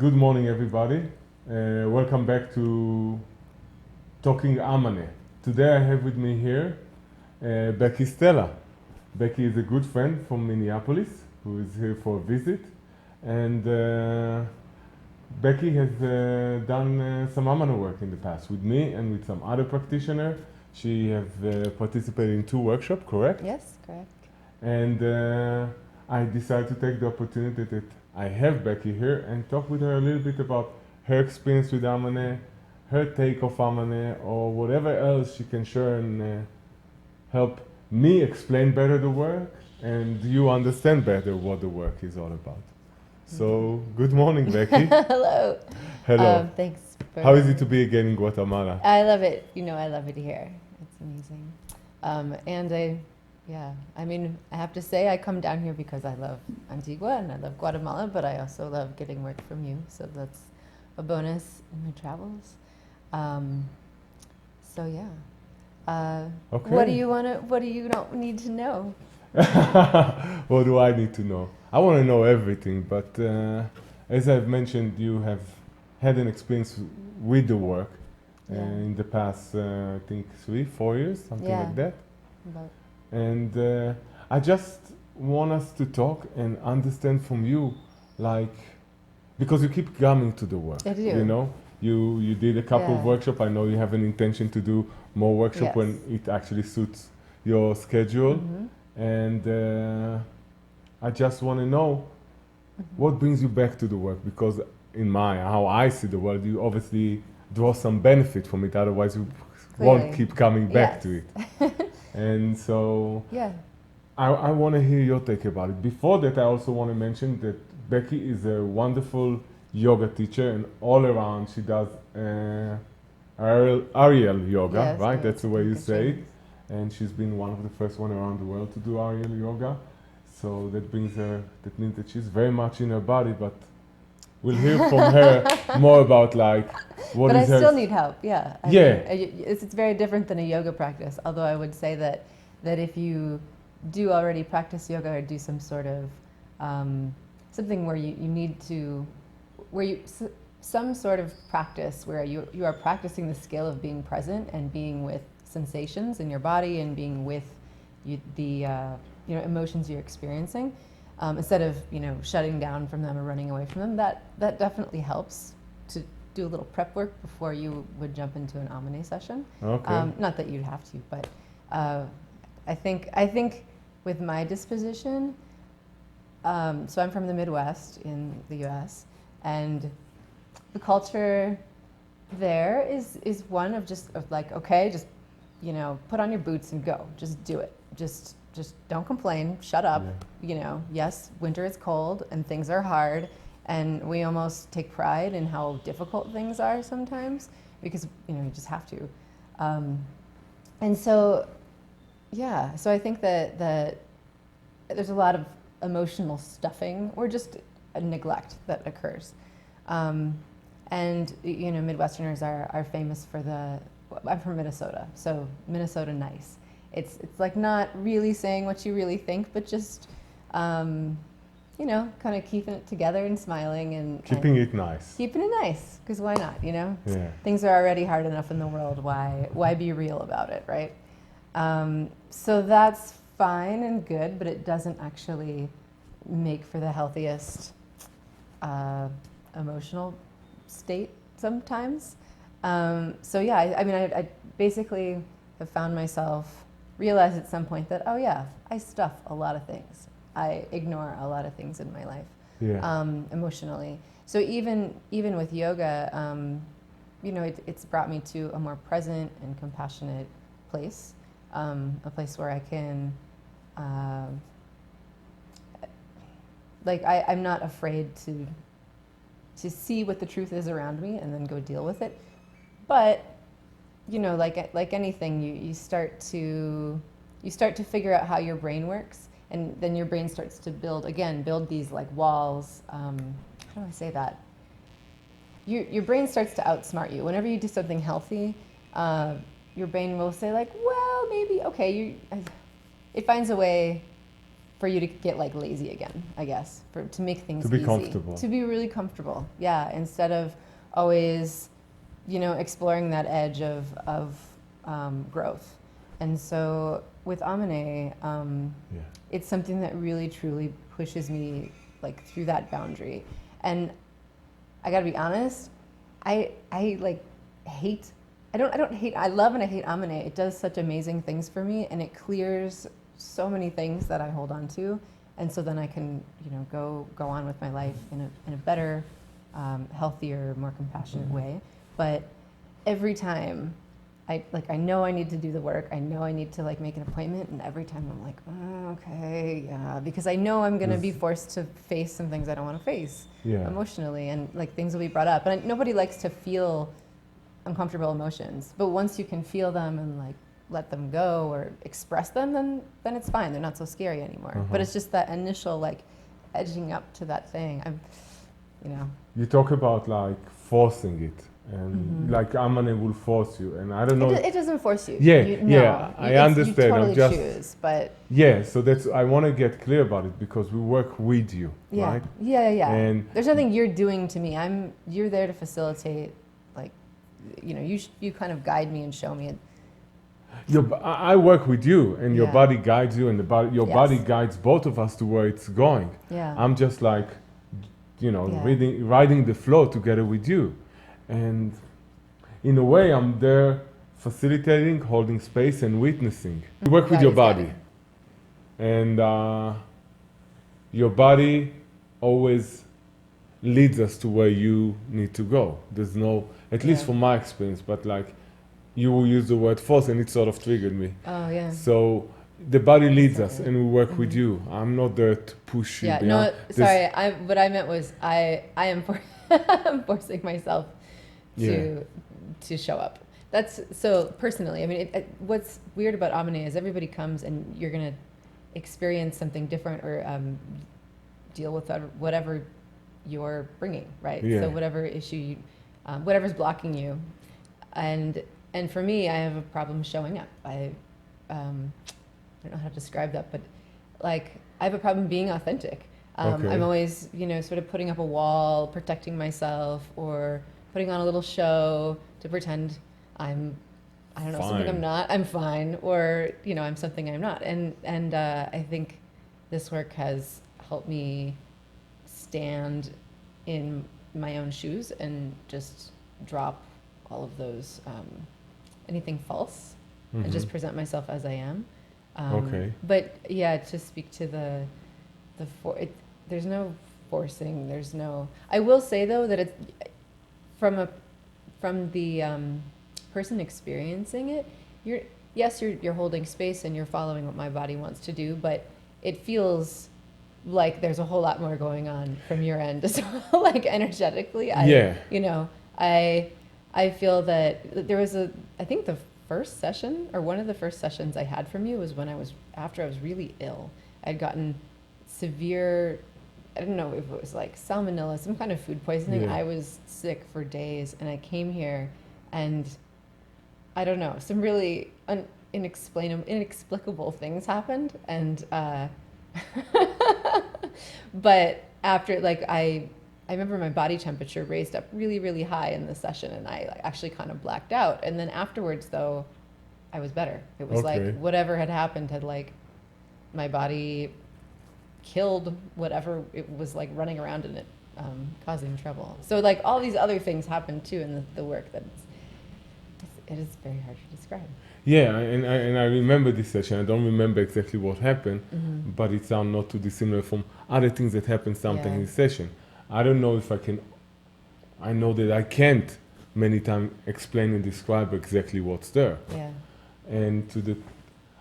Good morning, everybody. Welcome back to Talking Amanae. Today I have with me here Becky Stella. Becky is a good friend from Minneapolis who is here for a visit. And Becky has done some Amanae work in the past with me and with some other practitioners. She has participated in 2 workshops, correct? Yes, correct. And I decided to take the opportunity that I have Becky here and talk with her a little bit about her experience with Amanae, her take of Amanae, or whatever else she can share and help me explain better the work and you understand better what the work is all about. So, good morning, Becky. Hello. Hello. Thanks for How is it to be again in Guatemala? I love it. I love it here. It's amazing. I have to say I come down here because I love Antigua and I love Guatemala, but I also love getting work from you. So that's a bonus in my travels. Okay. What do you don't need to know? What do I need to know? I want to know everything, but as I've mentioned, you have had an experience with the work in the past, I think 3-4 years, something like that. And I just want us to talk and understand from you, like, because you keep coming to the work. I do. You know, you did a couple of workshops. I know you have an intention to do more workshops when it actually suits your schedule. Mm-hmm. And I just want to know what brings you back to the work, because how I see the world, you obviously draw some benefit from it. Otherwise, you won't keep coming back to it. And so I want to hear your take about it. Before that, I also want to mention that Becky is a wonderful yoga teacher, and all around she does aerial yoga, right? That's the way you say it. And she's been one of the first one around the world to do aerial yoga. So that means that she's very much in her body, but we'll hear from her more about what but is her... But I still need help, I mean, it's very different than a yoga practice, although I would say that if you do already practice yoga or do some sort of, something where you need to, some sort of practice where you are practicing the skill of being present and being with sensations in your body and being with the emotions you're experiencing, instead of shutting down from them or running away from them. That definitely helps to do a little prep work before you would jump into an Amanae session. Okay. Not that you'd have to, but I think with my disposition, so I'm from the Midwest in the U.S. and the culture there is one of just put on your boots and go, just do it, just don't complain, shut up. Yes, winter is cold and things are hard, and we almost take pride in how difficult things are sometimes because you just have to. And so I think that there's a lot of emotional stuffing or just a neglect that occurs. And Midwesterners are famous for I'm from Minnesota, so Minnesota nice. It's like not really saying what you really think, but just kind of keeping it together and smiling and keeping it nice. Keeping it nice, because why not? Yeah. Things are already hard enough in the world. Why be real about it, right? So that's fine and good, but it doesn't actually make for the healthiest emotional state sometimes. I basically have found myself realize at some point that I stuff a lot of things. I ignore a lot of things in my life, emotionally. So even with yoga, it's brought me to a more present and compassionate place, a place where I can, I'm not afraid to see what the truth is around me and then go deal with it. But like anything, you start to figure out how your brain works, and then your brain starts to build these like walls. How do I say that? Your brain starts to outsmart you. Whenever you do something healthy, your brain will say like, well, maybe, okay, it finds a way for you to get like lazy again, I guess, to make things to be easy. comfortable. To be really comfortable, yeah, instead of always, exploring that edge of growth. And so with Amanae, it's something that really truly pushes me like through that boundary. And I gotta be honest, I like hate, I don't hate, I love and I hate Amanae. It does such amazing things for me, and it clears so many things that I hold on to. And so then I can, go on with my life in a better, healthier, more compassionate way. But every time I know I need to do the work, I know I need to like make an appointment, and every time I'm like, oh, okay, yeah, because I know I'm gonna be forced to face some things I don't want to face emotionally, and like things will be brought up. And nobody likes to feel uncomfortable emotions, but once you can feel them and like let them go or express them, then it's fine. They're not so scary anymore. But it's just that initial like edging up to that thing. You talk about like forcing it. And like Amanae will force you, and I don't know. It doesn't force you. I understand. You totally I'm just choose, but so that's I want to get clear about it because we work with you, right? Yeah. And there's nothing you're doing to me. You're there to facilitate. Like, you kind of guide me and show me. I work with you, and your body guides you, and your body guides both of us to where it's going. Yeah. I'm just like, riding the flow together with you. And in a way, I'm there facilitating, holding space, and witnessing. You work with your body. And your body always leads us to where you need to go. There's no, at least from my experience, but like you will use the word force and it sort of triggered me. Oh, yeah. So the body leads us and we work with you. I'm not there to push you. Yeah, no, sorry. What I meant was I am I'm forcing myself to show up. That's so personally. I mean, what's weird about Amanae is everybody comes and you're gonna experience something different or deal with whatever you're bringing, right? Yeah. So whatever issue, whatever's blocking you, and for me, I have a problem showing up. I don't know how to describe that, but like I have a problem being authentic. I'm always, sort of putting up a wall, protecting myself, or putting on a little show to pretend I'm, I don't know, something I'm not. I'm fine, or I'm something I'm not. And I think this work has helped me stand in my own shoes and just drop all of those anything false and just present myself as I am. But yeah, to speak to there's no forcing. There's no. I will say though that it's from the person experiencing it. You're holding space and you're following what my body wants to do, but it feels like there's a whole lot more going on from your end as well, like energetically. I feel that there was I think the first session or one of the first sessions I had from you was after I was really ill. I'd gotten severe, I don't know if it was like salmonella, some kind of food poisoning. I was sick for days and I came here and I don't know, some really inexplicable things happened. And, but after I remember my body temperature raised up really, really high in the session and I actually kind of blacked out. And then afterwards though, I was better. It was like whatever had happened had like my body killed whatever it was like running around in it, causing trouble. So like all these other things happened too in the work that it is very hard to describe. Yeah, and I remember this session. I don't remember exactly what happened, but it sounds not too dissimilar from other things that happened sometimes in this session. I don't know if I can, I know that I can't many times explain and describe exactly what's there. Yeah. And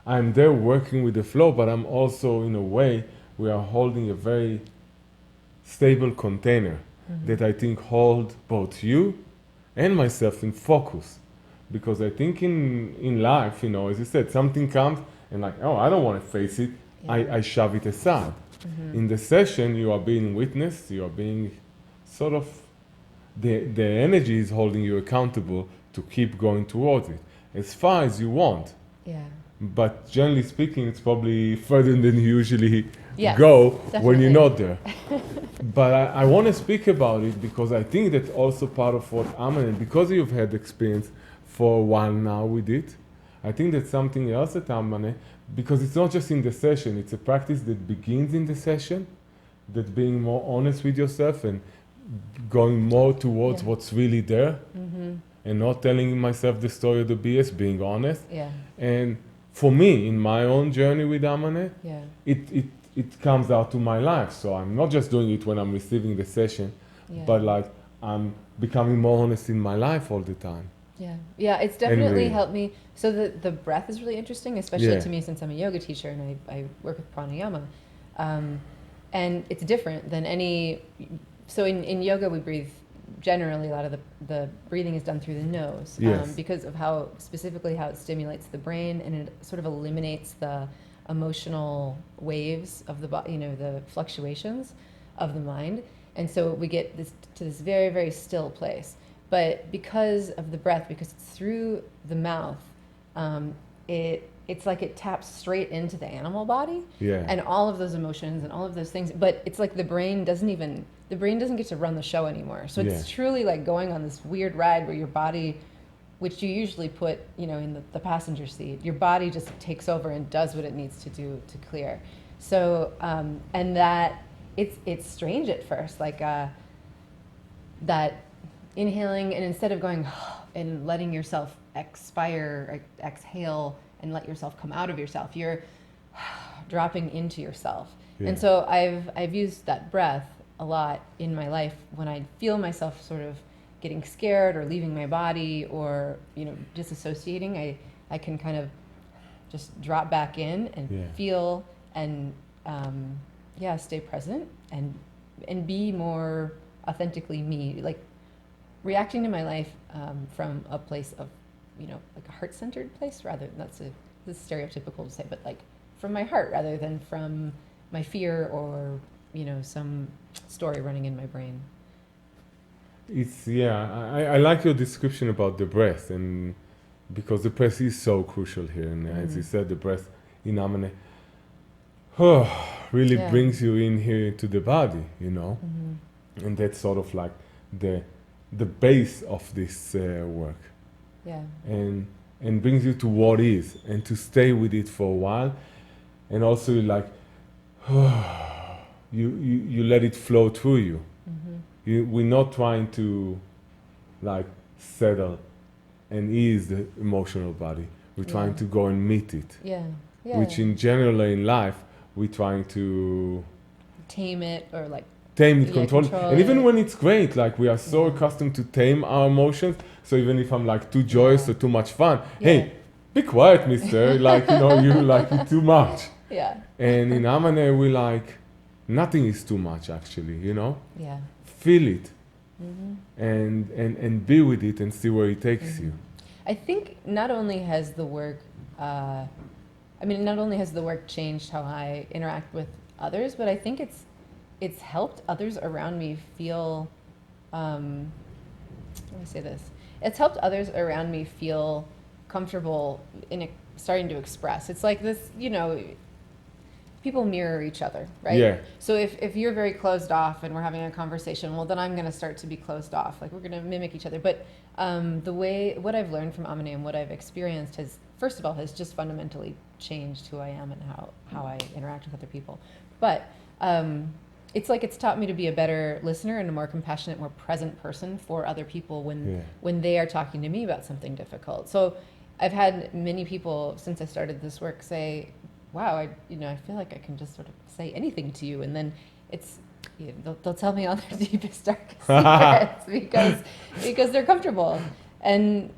I'm there working with the flow, but I'm also in a way, we are holding a very stable container that I think hold both you and myself in focus. Because I think in life, as you said, something comes and like, oh, I don't want to face it. I shove it aside. In the session, you are being witnessed, you are being sort of, the energy is holding you accountable to keep going towards it as far as you want. Yeah. But generally speaking, it's probably further than you usually Yes, go definitely. when you're not there. But I want to speak about it because I think that's also part of what Amon, because you've had experience for a while now with it, I think that's something else at Amanae, because it's not just in the session, it's a practice that begins in the session, that being more honest with yourself and going more towards what's really there, and not telling myself the story of the BS, being honest. Yeah. And for me, in my own journey with Amanae, it comes out to my life. So I'm not just doing it when I'm receiving the session, but like I'm becoming more honest in my life all the time. Yeah, it's definitely helped me. So the breath is really interesting, especially to me since I'm a yoga teacher and I work with pranayama. And it's different than any, so in yoga we breathe, generally a lot of the breathing is done through the nose because of how it stimulates the brain and it sort of eliminates the emotional waves of the body, the fluctuations of the mind. And so we get to this very, very still place. But because of the breath, because it's through the mouth, it's like it taps straight into the animal body and all of those emotions and all of those things. But it's like the brain doesn't get to run the show anymore. So it's truly like going on this weird ride where your body, which you usually put, in the passenger seat, your body just takes over and does what it needs to do to clear. So, and that it's strange at first, like that inhaling, and instead of going and letting yourself exhale and let yourself come out of yourself, you're dropping into yourself. And so I've used that breath a lot in my life when I feel myself sort of getting scared or leaving my body or disassociating. I can kind of just drop back in and feel and stay present and be more authentically me, like reacting to my life from a place of like a heart-centered place, rather than this is stereotypical to say, but like from my heart rather than from my fear or some story running in my brain. It's I like your description about the breath, and because the breath is so crucial here, and as you said, the breath in Amanae really brings you in here to the body, and that's sort of like the base of this work, and brings you to what is, and to stay with it for a while, and also like you let it flow through you. We're not trying to like settle and ease the emotional body. We're trying to go and meet it. Which in general in life, we're trying to tame it or like tame it, control it. And even when it's great, like we are so accustomed to tame our emotions. So even if I'm like too joyous or too much fun, hey, be quiet, mister. Like, you like it too much. And in Amanae, we like, nothing is too much actually, Feel it and be with it and see where it takes you. I think not only has the work changed how I interact with others, but I think it's helped others around me feel let me say this. It's helped others around me feel comfortable in starting to express. It's like this, people mirror each other, right? So if you're very closed off and we're having a conversation, well, then I'm going to start to be closed off. Like we're going to mimic each other. But what I've learned from Amanae and what I've experienced has just fundamentally changed who I am and how I interact with other people. But it's like it's taught me to be a better listener and a more compassionate, more present person for other people when they are talking to me about something difficult. So I've had many people since I started this work say, wow, I feel like I can just sort of say anything to you, and then they'll tell me all their deepest, darkest secrets because they're comfortable, and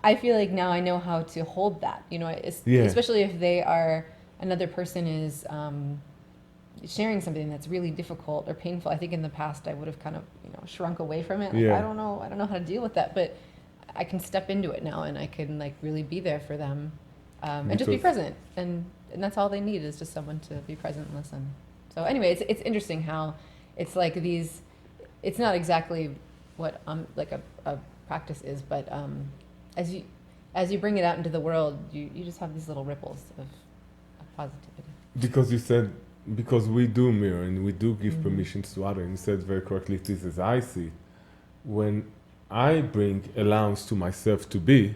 I feel like now I know how to hold that, especially if another person is sharing something that's really difficult or painful. I think in the past I would have kind of shrunk away from it. Like, I don't know how to deal with that, but I can step into it now, and I can like really be there for them. And just be present, and that's all they need is just someone to be present and listen. So anyway, it's interesting how it's like it's not exactly what like a practice is, but as as you bring it out into the world, you just have these little ripples of positivity. Because you said, because we do mirror and we do give permissions to others, and you said very correctly, this is I see. When I bring allowance to myself to be,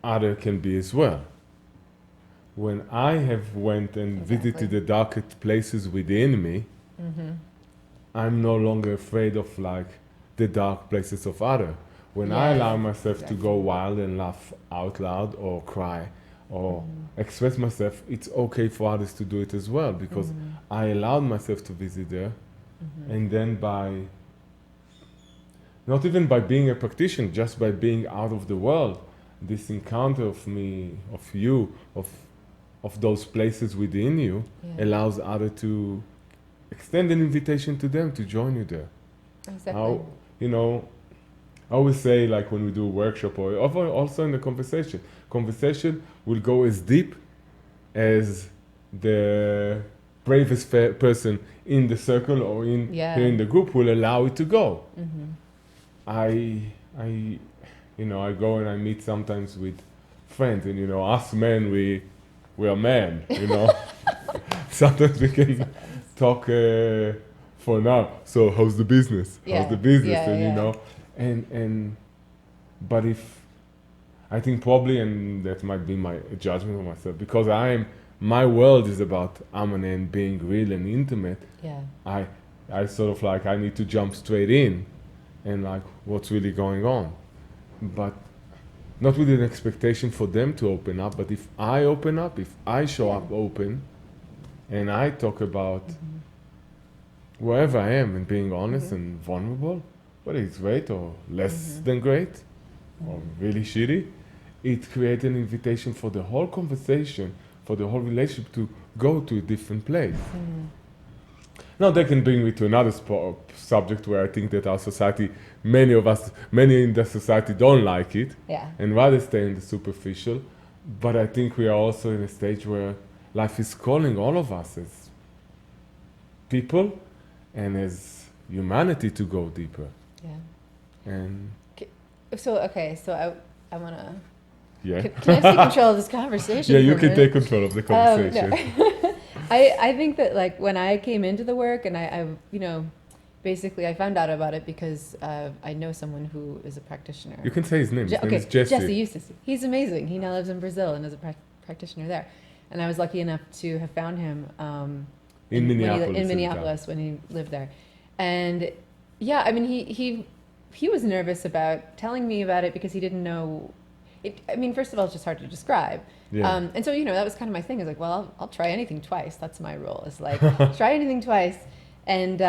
other can be as well. When I have went and visited the darkest places within me, I'm no longer afraid of like the dark places of other. When I allow myself to go wild and laugh out loud or cry or express myself, it's okay for others to do it as well, because I allowed myself to visit there. And then by, not even by being a practitioner, just by being out of the world, this encounter of me, of you, of those places within you, allows others to extend an invitation to them to join you there. Exactly. You know, I always say, like when we do a workshop or also in the conversation will go as deep as the bravest person in the circle or in here in the group will allow it to go. I go and I meet sometimes with friends, and you know, us men, we are men, you know. Sometimes we can talk for now. So how's the business? How's the business? And you know, but if I think probably, and that might be my judgment of myself, because my world is about Amanae and being real and intimate. I sort of like, I need to jump straight in and like what's really going on, but not with an expectation for them to open up. But if I open up, if I show up open, and I talk about wherever I am and being honest and vulnerable, whether it's great or less than great or really shitty, it creates an invitation for the whole conversation, for the whole relationship to go to a different place. Now that can bring me to another subject where I think that our society, many in the society don't like it and rather stay in the superficial. But I think we are also in a stage where life is calling all of us as people and as humanity to go deeper. And so I want to. Can I take control of this conversation? You can take control of the conversation. No. I think that like when I came into the work and I you know, basically I found out about it because I know someone who is a practitioner. You can say his name. His name is Jesse. Jesse Eustace. He's amazing. He now lives in Brazil and is a practitioner there. And I was lucky enough to have found him in Minneapolis when he lived there. And yeah, I mean, he was nervous about telling me about it because he didn't know. I mean, first of all, it's just hard to describe. And so, you know, that was kind of my thing. Is like, well, I'll try anything twice. That's my rule. Is like, try anything twice. And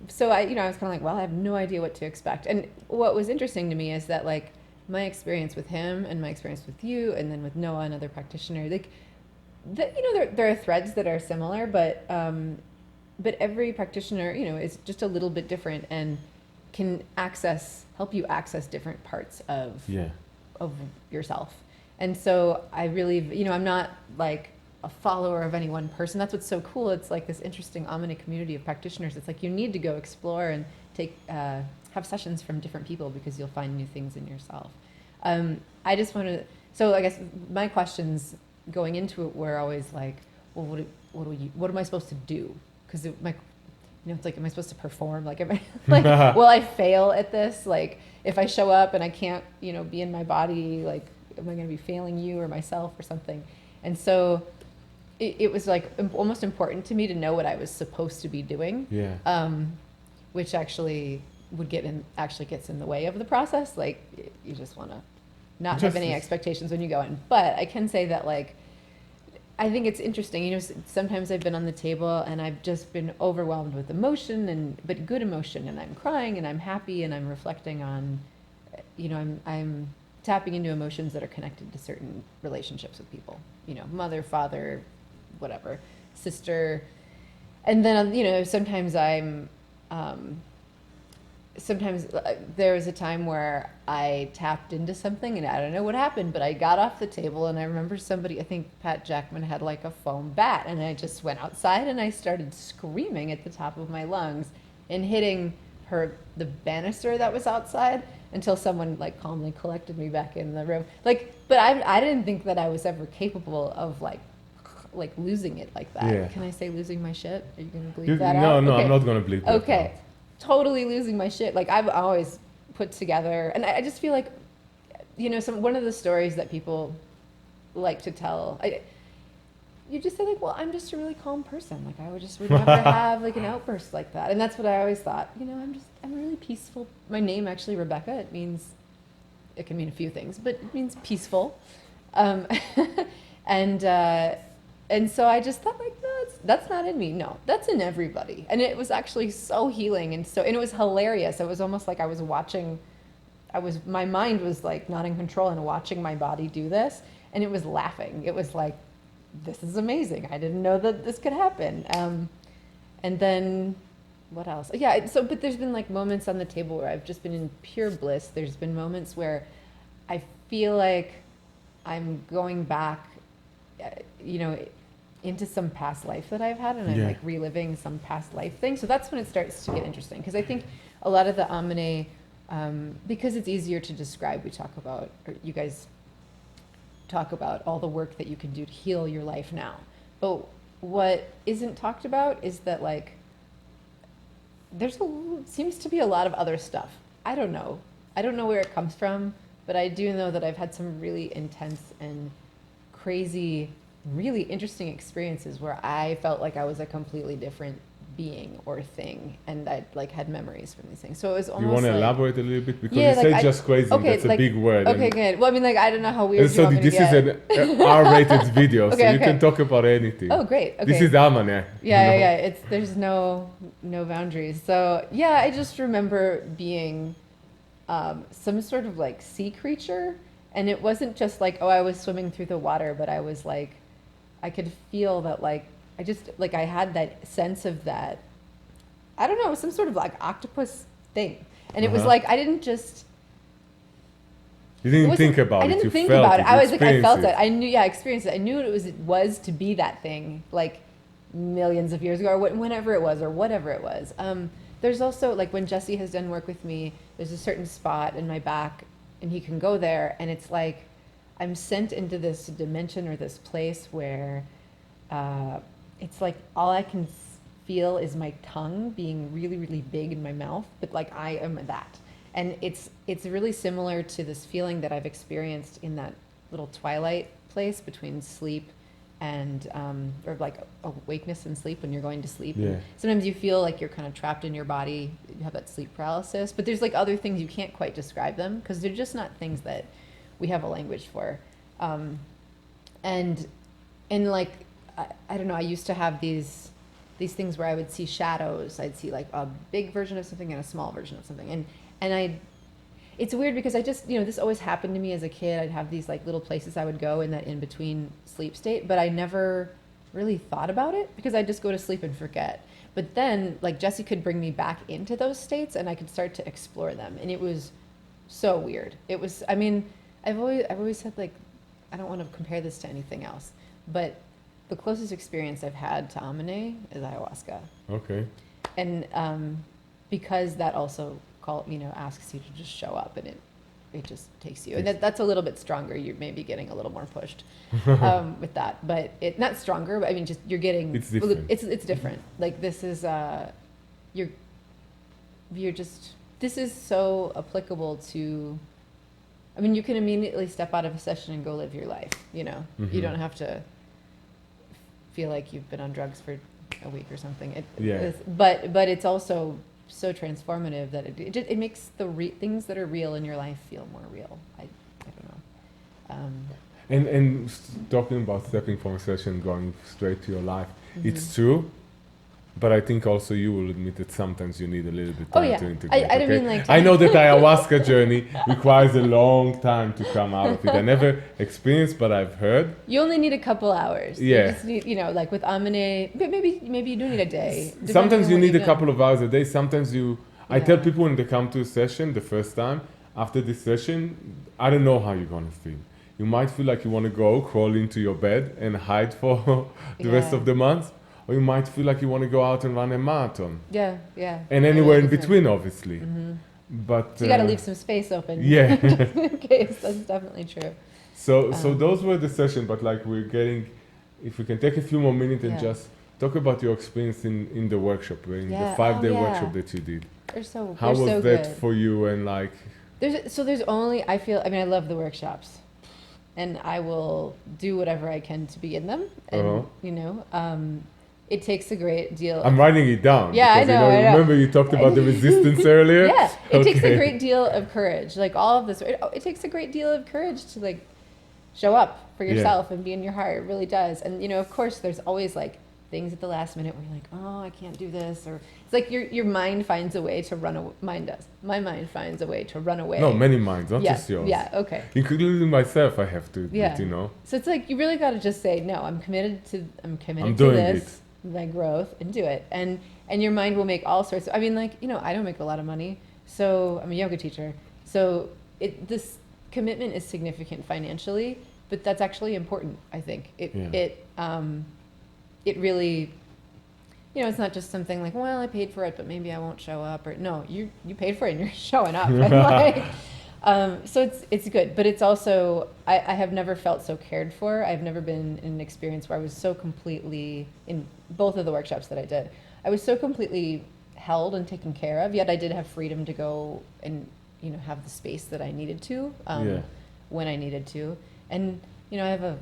so I was kind of like, well, I have no idea what to expect. And what was interesting to me is that like my experience with him and my experience with you, and then with Noah, another practitioner, like, you know, there are threads that are similar, but every practitioner, you know, is just a little bit different and can help you access different parts of yourself. And so I really, you know, I'm not like a follower of any one person. That's what's so cool. It's like this interesting Amanae community of practitioners. It's like you need to go explore and have sessions from different people because you'll find new things in yourself. I just want to, so I guess my questions going into it were always like, well, what am I supposed to do? Because you know, it's like, am I supposed to perform? Like, will I fail at this? Like, if I show up and I can't, you know, be in my body, like, am I going to be failing you or myself or something? And so it was like almost important to me to know what I was supposed to be doing. Which actually gets in the way of the process. Like, you just want to not have any expectations when you go in. But I can say that, like, I think it's interesting, you know, sometimes I've been on the table and I've just been overwhelmed with emotion, but good emotion, and I'm crying and I'm happy and I'm reflecting on, you know, I'm tapping into emotions that are connected to certain relationships with people, you know, mother, father, whatever, sister. And then, you know, sometimes there was a time where I tapped into something and I don't know what happened, but I got off the table and I remember somebody, I think Pat Jackman, had like a foam bat, and I just went outside and I started screaming at the top of my lungs and hitting the banister that was outside until someone like calmly collected me back in the room. Like, but I didn't think that I was ever capable of like losing it like that. Yeah. Can I say losing my shit? Are you gonna bleep You, that no, out? no, Okay. I'm not gonna bleep that Okay, out. totally losing my shit. Like I've always put together, and I just feel like, you know, one of the stories that people like to tell. You just say like, well, I'm just a really calm person. Like I would never have like an outburst like that. And that's what I always thought. You know, I'm really peaceful. My name actually, Rebecca, it can mean a few things, but it means peaceful. And so I just thought like, no, that's not in me. No, that's in everybody. And it was actually so healing. And it was hilarious. It was almost like I was watching, my mind was like not in control and watching my body do this. And it was laughing. It was like, this is amazing. I didn't know that this could happen. And then what else? Yeah. But there's been like moments on the table where I've just been in pure bliss. There's been moments where I feel like I'm going back, you know, into some past life that I've had, and I'm like reliving some past life thing. So that's when it starts to get interesting. Because I think a lot of the Amanae, because it's easier to describe, we talk about, or you guys talk about all the work that you can do to heal your life now. But what isn't talked about is that like seems to be a lot of other stuff. I don't know where it comes from, but I do know that I've had some really intense and crazy, really interesting experiences where I felt like I was a completely different being or thing, and I like had memories from these things. So it was almost. You want to like, elaborate a little bit, because you say just crazy. Okay, that's a big word. Okay, good. Well, I mean, like I don't know how weird. So this is an R-rated video, so you can talk about anything. Oh, great. Okay. This is Amanae. Yeah. There's no boundaries. So yeah, I just remember being some sort of like sea creature, and it wasn't just like, oh, I was swimming through the water, but I was like, I could feel that like. I had that sense of that, I don't know, some sort of like octopus thing. And it was like, I didn't just. You didn't think about it. I didn't think about it. I was like, I felt it. I knew, I experienced it. I knew it was to be that thing, like millions of years ago, or whenever it was, or whatever it was. There's also, like when Jesse has done work with me, there's a certain spot in my back, and he can go there, and it's like, I'm sent into this dimension or this place where, it's like all I can feel is my tongue being really, really big in my mouth, but like I am that. And it's really similar to this feeling that I've experienced in that little twilight place between sleep and, or like awakeness and sleep when you're going to sleep. Yeah. Sometimes you feel like you're kind of trapped in your body, you have that sleep paralysis, but there's like other things you can't quite describe them because they're just not things that we have a language for. And like, I don't know, I used to have these things where I would see shadows. I'd see like a big version of something and a small version of something. And it's weird because I just, you know, this always happened to me as a kid. I'd have these like little places I would go in that in-between sleep state, but I never really thought about it because I'd just go to sleep and forget. But then like Jesse could bring me back into those states and I could start to explore them. And it was so weird. It was, I mean, I've always said like, I don't want to compare this to anything else, but the closest experience I've had to Amanae is ayahuasca. Okay. And because that also asks you to just show up, and it just takes you. And that's a little bit stronger. You're maybe getting a little more pushed with that, but it not stronger. But I mean, just you're getting. It's different. It's different. Like this is you're just. This is so applicable to. I mean, you can immediately step out of a session and go live your life. You know, you don't have to feel like you've been on drugs for a week or something. But it's also so transformative that it makes the things that are real in your life feel more real. I don't know. And talking about stepping from a session, going straight to your life, it's true. But I think also you will admit that sometimes you need a little bit time to integrate. I don't mean like. I know that ayahuasca journey requires a long time to come out of it. I never experienced, but I've heard. You only need a couple hours. Yeah. You just need, like with Amanae, maybe you do need a day. Sometimes you need a couple of hours a day. Sometimes I tell people when they come to a session the first time, after this session, I don't know how you're going to feel. You might feel like you want to go crawl into your bed and hide for the rest of the month. or you might feel like you want to go out and run a marathon. Yeah, yeah. And anywhere in between, obviously. But so you got to leave some space open. Yeah. Just in case. That's definitely true. So those were the sessions, but like we're getting, if we can take a few more minutes and just talk about your experience in the workshop, in the 5-day workshop that you did. How was that good for you? And like, I love the workshops, and I will do whatever I can to be in them. And it takes a great deal. I'm writing it down. Yeah, because, I know. Remember you talked about the resistance earlier? Yeah, it takes a great deal of courage. Like all of this, it takes a great deal of courage to like show up for yourself and be in your heart. It really does. And of course, there's always like things at the last minute where you're like, oh, I can't do this, or it's like your mind finds a way to run away. Mine does. My mind finds a way to run away. No, many minds, not just yours. Yeah, okay. Including myself, I have to admit, So it's like you really got to just say, no, I'm committed to this, my growth, and do it. And your mind will make all sorts of, I don't make a lot of money, so I'm a yoga teacher. So this commitment is significant financially, but that's actually important, I think. It really, it's not just something like, well, I paid for it, but maybe I won't show up. Or no, you paid for it and you're showing up. And so it's good, but it's also, I have never felt so cared for. I've never been in an experience where I was so completely, in both of the workshops that I did, I was so completely held and taken care of, yet I did have freedom to go and, have the space that I needed to, when I needed to. And, I have a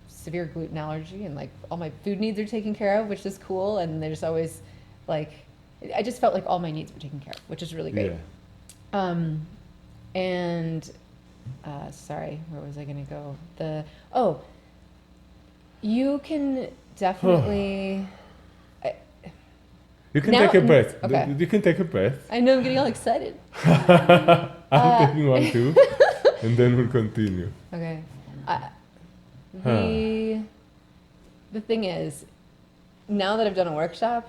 severe gluten allergy, and like all my food needs are taken care of, which is cool. And there's always like, I just felt like all my needs were taken care of, which is really great. Sorry, where was I going to go? You can definitely. You can take a breath. Okay. You can take a breath. I know, I'm getting all excited. I'm taking one too, and then we'll continue. Okay. The thing is, now that I've done a workshop,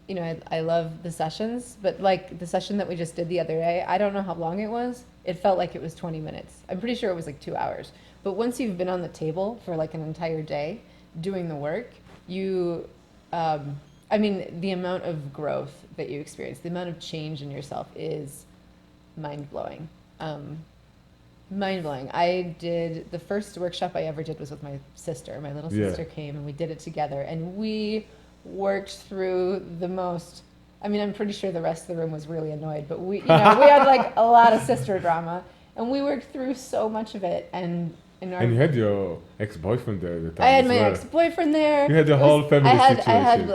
I love the sessions, but like the session that we just did the other day, I don't know how long it was. It felt like it was 20 minutes. I'm pretty sure it was like 2 hours. But once you've been on the table for like an entire day doing the work, the amount of growth that you experience, the amount of change in yourself is mind-blowing. Mind-blowing. I did, the first workshop I ever did was with my sister. My little sister came and we did it together, and we worked through the most, I'm pretty sure the rest of the room was really annoyed, but we had like a lot of sister drama, and we worked through so much of it. And you had your ex-boyfriend there at the time. I had my ex-boyfriend there. You had the whole family situation.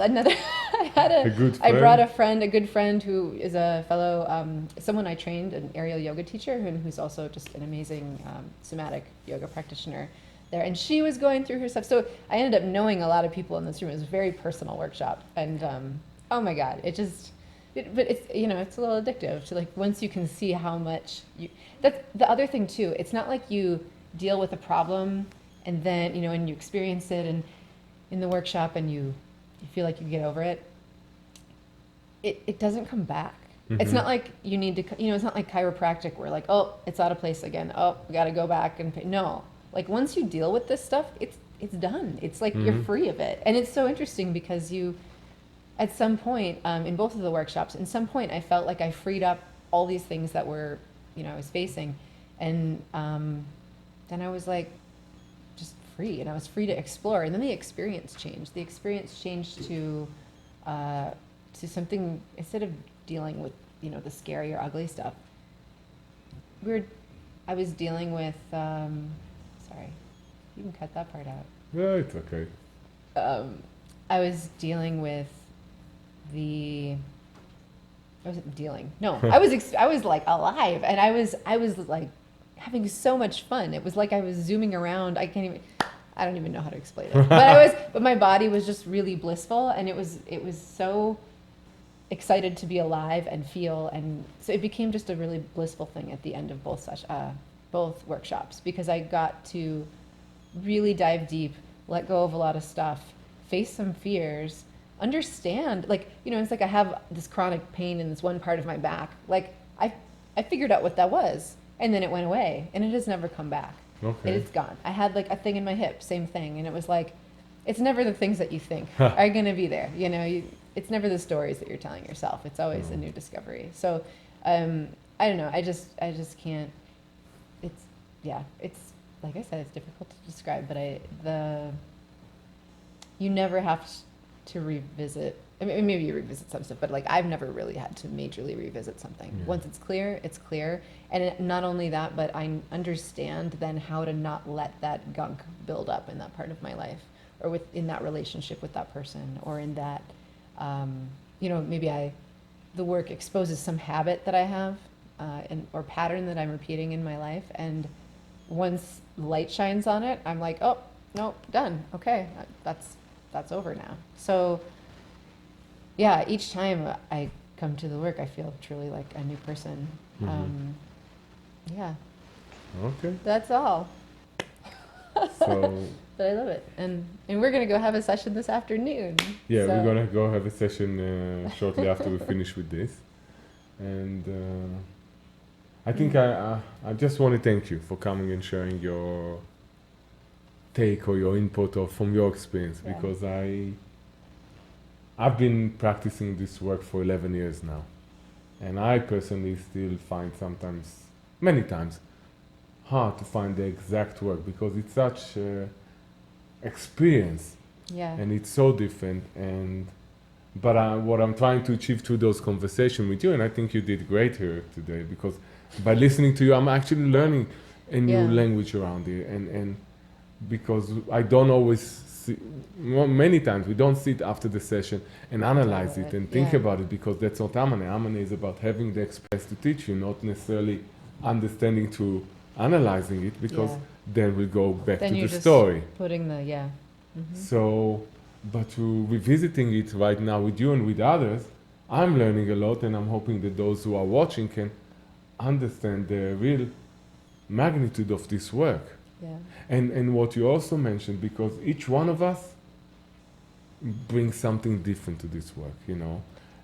I brought a good friend who is a fellow, someone I trained, an aerial yoga teacher, who's also just an amazing somatic yoga practitioner there. And she was going through her stuff. So I ended up knowing a lot of people in this room. It was a very personal workshop. And oh my God, but it's, it's a little addictive to like, once you can see how much that's the other thing too. It's not like you deal with a problem and then, and you experience it and in the workshop and you feel like you get over it. It doesn't come back. Mm-hmm. It's not like you need to, it's not like chiropractic where like, oh, it's out of place again. Oh, we got to go back and pay. No, like once you deal with this stuff, it's done. It's like you're free of it. And it's so interesting because at some point in both of the workshops, at some point I felt like I freed up all these things that were, I was facing. And then I was like just free, and I was free to explore. And then the experience changed. The experience changed to something, instead of dealing with, the scary or ugly stuff, I was dealing with, sorry, you can cut that part out. Yeah, it's okay. I was dealing with I was like alive, and I was like having so much fun. It was like I was zooming around. I don't even know how to explain it. But my body was just really blissful, and it was so excited to be alive and feel, and so it became just a really blissful thing at the end of both workshops, because I got to really dive deep, let go of a lot of stuff, face some fears, understand, like, it's like I have this chronic pain in this one part of my back. Like I figured out what that was, and then it went away, and it has never come back. Okay. It's gone. I had like a thing in my hip, same thing, and it was like it's never the things that you think are going to be there. You know, it's never the stories that you're telling yourself. It's always a new discovery. So, I don't know. I just can't. It's like I said, it's difficult to describe. But you never have to revisit. I mean, maybe you revisit some stuff, but like I've never really had to majorly revisit something. Yeah. Once it's clear, it's clear. And not only that, but I understand then how to not let that gunk build up in that part of my life, or in that relationship with that person, or in that, you know, maybe the work exposes some habit that I have, or pattern that I'm repeating in my life. And once light shines on it, I'm like, oh, no, done. Okay, that's over now. So yeah, each time I come to the work, I feel truly like a new person. Yeah. Okay. That's all. So. But I love it, and we're gonna go have a session this afternoon. Yeah, so. We're gonna go have a session shortly after we finish with this, and I think I just want to thank you for coming and sharing your take or your input or from your experience, because I've been practicing this work for 11 years now, and I personally still find many times, hard to find the exact work, because it's such experience, and it's so different. But what I'm trying to achieve through those conversations with you, and I think you did great here today, because by listening to you, I'm actually learning a new language around here, and because I don't always. Many times we don't sit after the session and analyze it and think about it, because that's not Amanae. Amanae is about having the experience to teach you, not necessarily understanding to analyzing it, because then we go back to the story. Putting the So, but to revisiting it right now with you and with others, I'm learning a lot, and I'm hoping that those who are watching can understand the real magnitude of this work. Yeah. And what you also mentioned, because each one of us brings something different to this work, you know.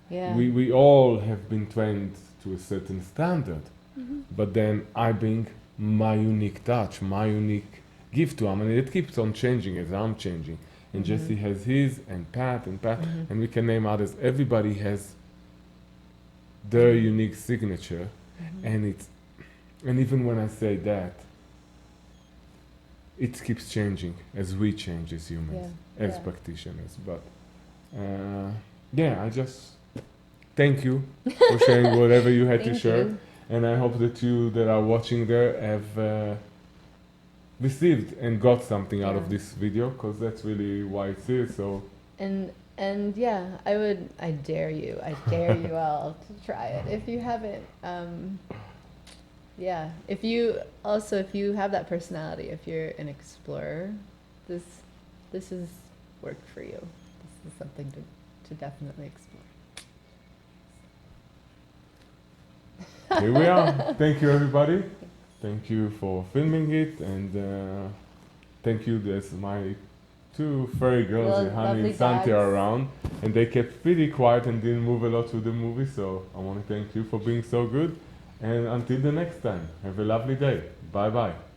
Yeah. We all have been trained to a certain standard, but then I bring my unique touch, my unique gift to Amon, and it keeps on changing as I'm changing. And Jesse has his, and Pat, and we can name others. Everybody has their unique signature, and even when I say that, it keeps changing as we change as humans, as practitioners. But I just thank you for sharing whatever you had to share. And I hope that you that are watching there have received and got something out of this video, because that's really why it's here. So. And I dare you all to try it if you haven't. If you have that personality, if you're an explorer, this is work for you. This is something to definitely explore. Here we are. Thank you, everybody. Thank you for filming it, and thank you. There's my two fairy girls, Hani and Santi, are around, and they kept pretty quiet and didn't move a lot through the movie. So I want to thank you for being so good. And until the next time, have a lovely day. Bye-bye.